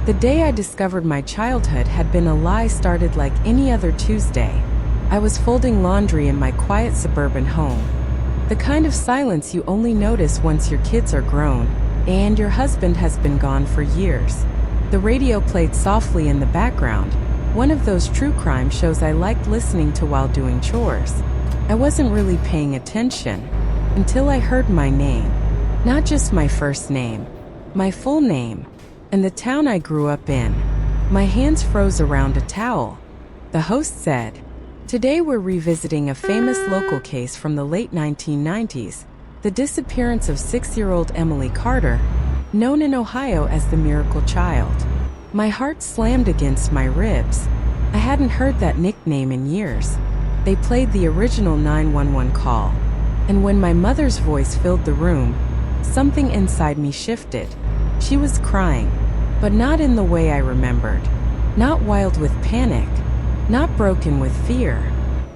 The day I discovered my childhood had been a lie started like any other Tuesday. I was folding laundry in my quiet suburban home. The kind of silence you only notice once your kids are grown, and your husband has been gone for years. The radio played softly in the background, one of those true crime shows I liked listening to while doing chores. I wasn't really paying attention until I heard my name. Not just my first name, my full name, and the town I grew up in. My hands froze around a towel. The host said, "Today we're revisiting a famous local case from the late 1990s, the disappearance of 6-year-old Emily Carter, known in Ohio as the Miracle Child." My heart slammed against my ribs. I hadn't heard that nickname in years. They played the original 911 call, and when my mother's voice filled the room, something inside me shifted. She was crying, but not in the way I remembered. Not wild with panic, not broken with fear.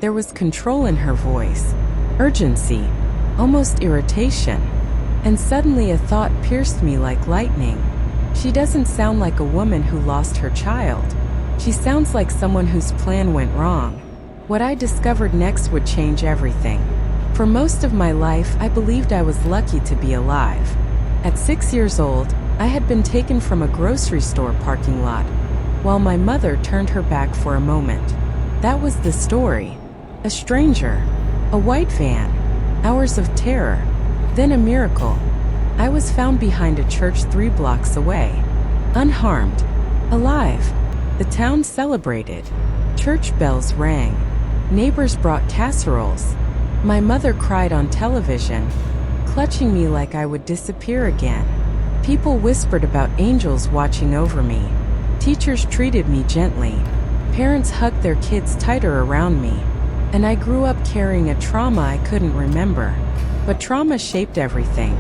There was control in her voice, urgency, almost irritation. And suddenly a thought pierced me like lightning. She doesn't sound like a woman who lost her child. She sounds like someone whose plan went wrong. What I discovered next would change everything. For most of my life, I believed I was lucky to be alive. At 6 years old, I had been taken from a grocery store parking lot, while my mother turned her back for a moment. That was the story. A stranger, a white van, hours of terror, then a miracle. I was found behind a church 3 blocks away, unharmed, alive. The town celebrated. Church bells rang. Neighbors brought casseroles. My mother cried on television, clutching me like I would disappear again. People whispered about angels watching over me. Teachers treated me gently. Parents hugged their kids tighter around me. And I grew up carrying a trauma I couldn't remember. But trauma shaped everything.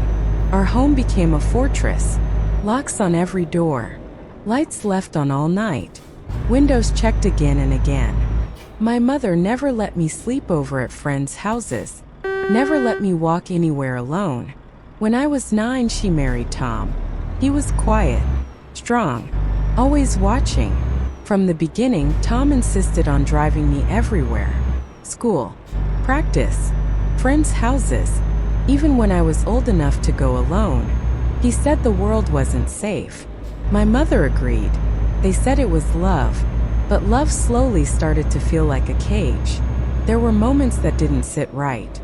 Our home became a fortress. Locks on every door. Lights left on all night. Windows checked again and again. My mother never let me sleep over at friends' houses. Never let me walk anywhere alone. When I was 9, she married Tom. He was quiet, strong, always watching. From the beginning, Tom insisted on driving me everywhere. School, practice, friends' houses. Even when I was old enough to go alone, he said the world wasn't safe. My mother agreed. They said it was love, but love slowly started to feel like a cage. There were moments that didn't sit right.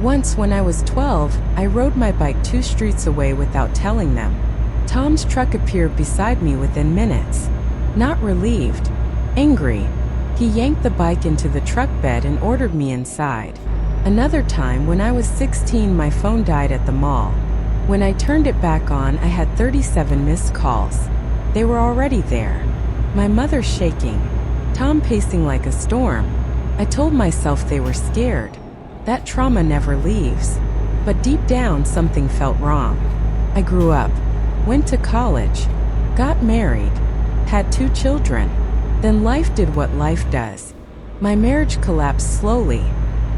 Once when I was 12, I rode my bike 2 streets away without telling them. Tom's truck appeared beside me within minutes. Not relieved, angry. He yanked the bike into the truck bed and ordered me inside. Another time, when I was 16, my phone died at the mall. When I turned it back on, I had 37 missed calls. They were already there. My mother shaking, Tom pacing like a storm. I told myself they were scared. That trauma never leaves. But deep down, something felt wrong. I grew up, went to college, got married, had 2 children. Then life did what life does. My marriage collapsed slowly.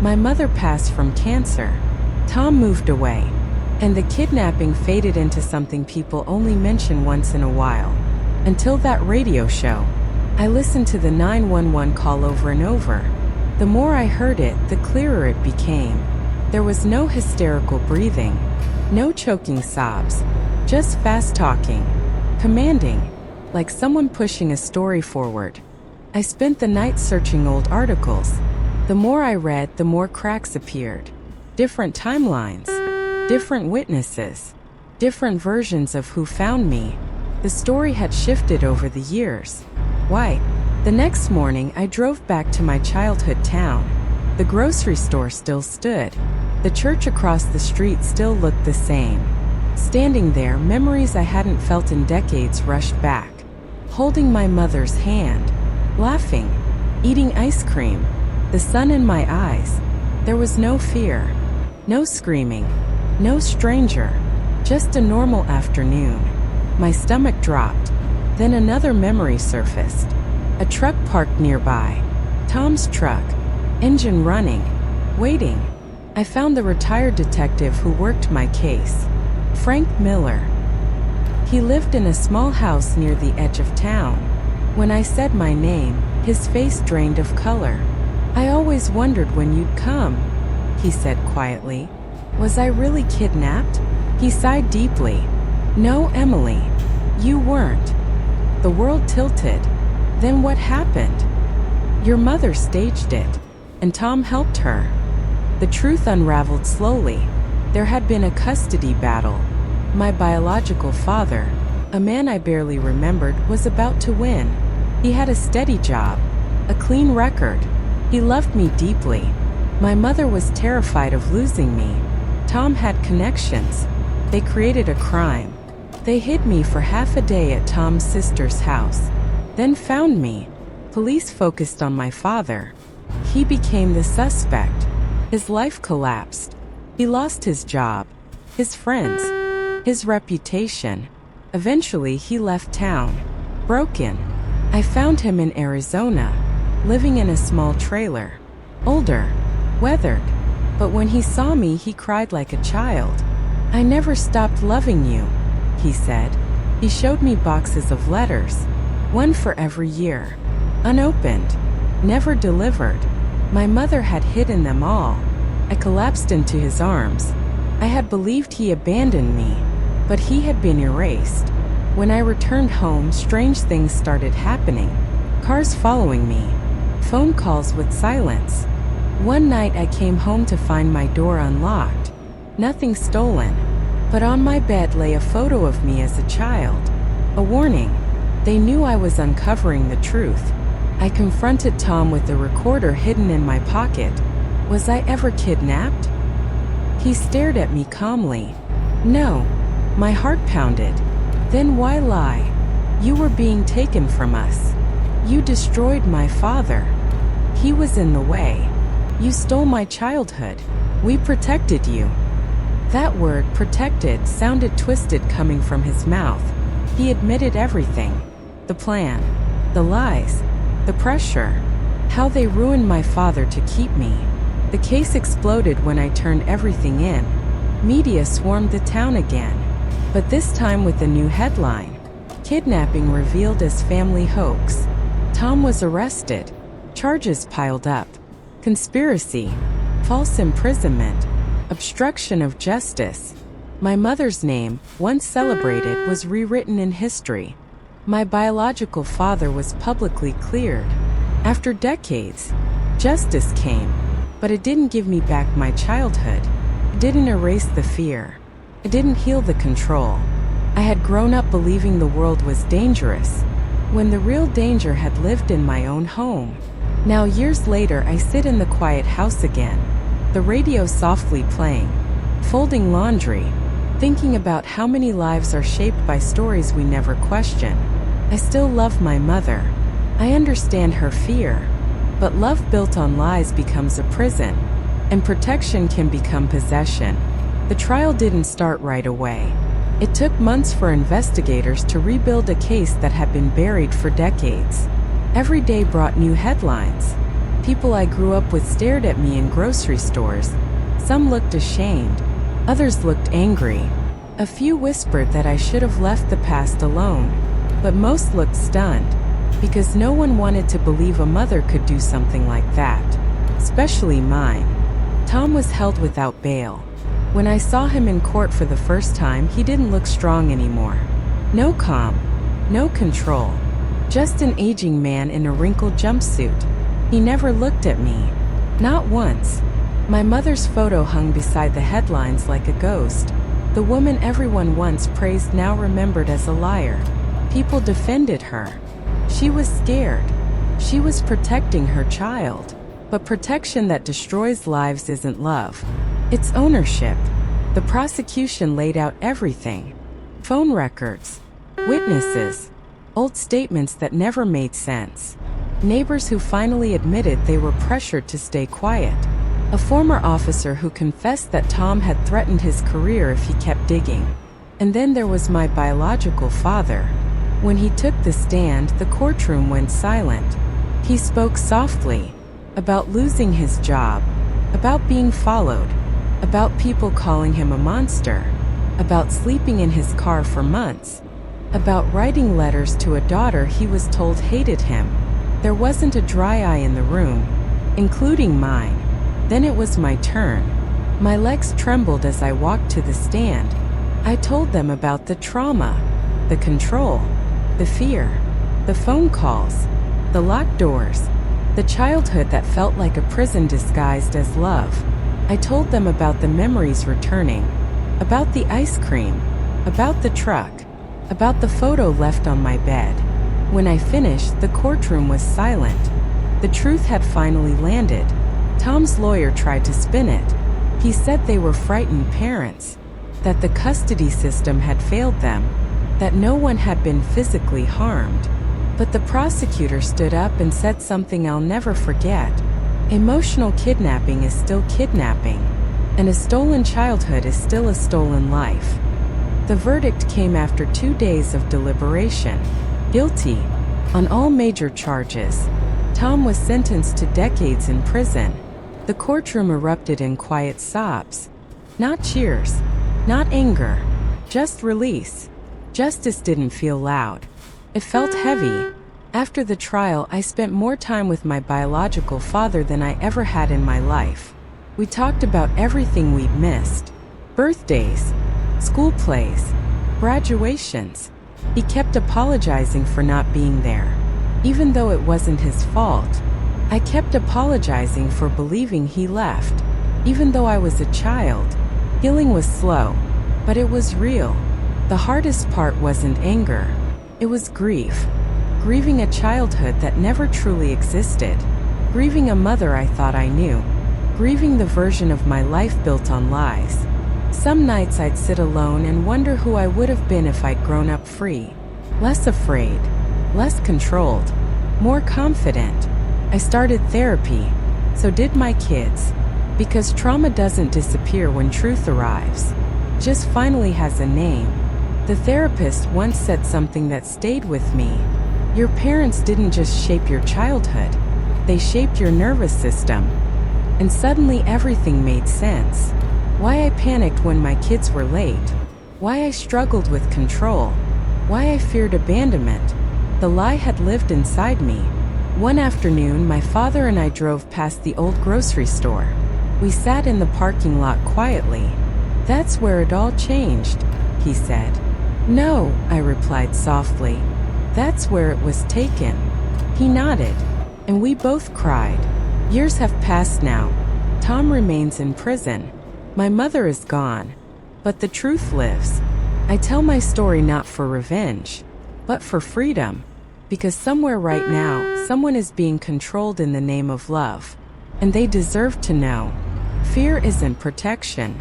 My mother passed from cancer. Tom moved away. And the kidnapping faded into something people only mention once in a while. Until that radio show. I listened to the 911 call over and over. The more I heard it, the clearer it became. There was no hysterical breathing, no choking sobs, just fast talking, commanding, like someone pushing a story forward. I spent the night searching old articles. The more I read, the more cracks appeared. Different timelines, different witnesses, different versions of who found me. The story had shifted over the years. Why? The next morning, I drove back to my childhood town. The grocery store still stood. The church across the street still looked the same. Standing there, memories I hadn't felt in decades rushed back. Holding my mother's hand, laughing, eating ice cream, the sun in my eyes. There was no fear, no screaming, no stranger, just a normal afternoon. My stomach dropped. Then another memory surfaced. A truck parked nearby. Tom's truck. Engine running. Waiting. I found the retired detective who worked my case. Frank Miller. He lived in a small house near the edge of town. When I said my name, his face drained of color. "I always wondered when you'd come," he said quietly. "Was I really kidnapped?" He sighed deeply. "No, Emily, you weren't." The world tilted. "Then what happened?" "Your mother staged it, and Tom helped her." The truth unraveled slowly. There had been a custody battle. My biological father, a man I barely remembered, was about to win. He had a steady job, a clean record. He loved me deeply. My mother was terrified of losing me. Tom had connections. They created a crime. They hid me for half a day at Tom's sister's house, then found me. Police focused on my father. He became the suspect. His life collapsed. He lost his job, his friends, his reputation. Eventually, he left town, broken. I found him in Arizona, living in a small trailer. Older, weathered. But when he saw me, he cried like a child. "I never stopped loving you," he said. He showed me boxes of letters, one for every year. Unopened, never delivered. My mother had hidden them all. I collapsed into his arms. I had believed he abandoned me, but he had been erased. When I returned home, strange things started happening. Cars following me, phone calls with silence. One night I came home to find my door unlocked. Nothing stolen, but on my bed lay a photo of me as a child. A warning. They knew I was uncovering the truth. I confronted Tom with the recorder hidden in my pocket. Was I ever kidnapped? He stared at me calmly. No. My heart pounded. Then why lie? You were being taken from us. You destroyed my father. He was in the way. You stole my childhood. We protected you. That word, protected, sounded twisted coming from his mouth. He admitted everything. The plan, the lies, the pressure, how they ruined my father to keep me. The case exploded when I turned everything in. Media swarmed the town again, but this time with a new headline. Kidnapping revealed as family hoax. Tom was arrested. Charges piled up. Conspiracy, false imprisonment, obstruction of justice. My mother's name, once celebrated, was rewritten in history. My biological father was publicly cleared. After decades, justice came, but it didn't give me back my childhood. It didn't erase the fear. It didn't heal the control. I had grown up believing the world was dangerous, when the real danger had lived in my own home. Now, years later, I sit in the quiet house again, the radio softly playing, folding laundry, thinking about how many lives are shaped by stories we never question. I still love my mother. I understand her fear, but love built on lies becomes a prison, and protection can become possession. The trial didn't start right away. It took months for investigators to rebuild a case that had been buried for decades. Every day brought new headlines. People I grew up with stared at me in grocery stores. Some looked ashamed. Others looked angry. A few whispered that I should have left the past alone. But most looked stunned, because no one wanted to believe a mother could do something like that. Especially mine. Tom was held without bail. When I saw him in court for the first time, he didn't look strong anymore. No calm, no control. Just an aging man in a wrinkled jumpsuit. He never looked at me. Not once. My mother's photo hung beside the headlines like a ghost. The woman everyone once praised now remembered as a liar. People defended her. She was scared. She was protecting her child. But protection that destroys lives isn't love. It's ownership. The prosecution laid out everything. Phone records, witnesses, old statements that never made sense. Neighbors who finally admitted they were pressured to stay quiet. A former officer who confessed that Tom had threatened his career if he kept digging. And then there was my biological father. When he took the stand, the courtroom went silent. He spoke softly, about losing his job, about being followed, about people calling him a monster, about sleeping in his car for months. about writing letters to a daughter he was told hated him. There wasn't a dry eye in the room, including mine. Then it was my turn. My legs trembled as I walked to the stand. I told them about the trauma, the control, the fear, the phone calls, the locked doors, the childhood that felt like a prison disguised as love. I told them about the memories returning, about the ice cream, about the truck, about the photo left on my bed. When I finished, the courtroom was silent. The truth had finally landed. Tom's lawyer tried to spin it. He said they were frightened parents, that the custody system had failed them, that no one had been physically harmed. But the prosecutor stood up and said something I'll never forget. Emotional kidnapping is still kidnapping, and a stolen childhood is still a stolen life. The verdict came after 2 days of deliberation. Guilty on all major charges. Tom was sentenced to decades in prison. The courtroom erupted in quiet sobs. Not cheers, not anger, just release. Justice didn't feel loud. It felt heavy. After the trial, I spent more time with my biological father than I ever had in my life. We talked about everything we'd missed. Birthdays, school plays, graduations. He kept apologizing for not being there, even though it wasn't his fault. I kept apologizing for believing he left, even though I was a child. Healing was slow, but it was real. The hardest part wasn't anger. It was grief. Grieving a childhood that never truly existed. Grieving a mother I thought I knew. Grieving the version of my life built on lies. Some nights I'd sit alone and wonder who I would have been if I'd grown up free. Less afraid, less controlled, more confident. I started therapy. So did my kids. Because trauma doesn't disappear when truth arrives. It just finally has a name. The therapist once said something that stayed with me. Your parents didn't just shape your childhood. They shaped your nervous system. And suddenly everything made sense. Why I panicked when my kids were late. Why I struggled with control. Why I feared abandonment. The lie had lived inside me. One afternoon, my father and I drove past the old grocery store. We sat in the parking lot quietly. That's where it all changed, he said. No, I replied softly. That's where it was taken. He nodded, and we both cried. Years have passed now. Tom remains in prison. My mother is gone, but the truth lives. I tell my story not for revenge, but for freedom. Because somewhere right now, someone is being controlled in the name of love. And they deserve to know. Fear isn't protection.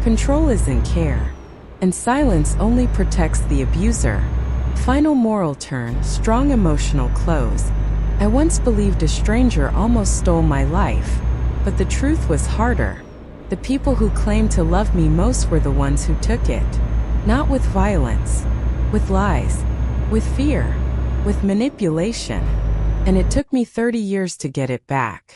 Control isn't care. And silence only protects the abuser. Final moral turn, strong emotional close. I once believed a stranger almost stole my life. But the truth was harder. The people who claimed to love me most were the ones who took it. Not with violence. With lies. With fear. With manipulation. And it took me 30 years to get it back.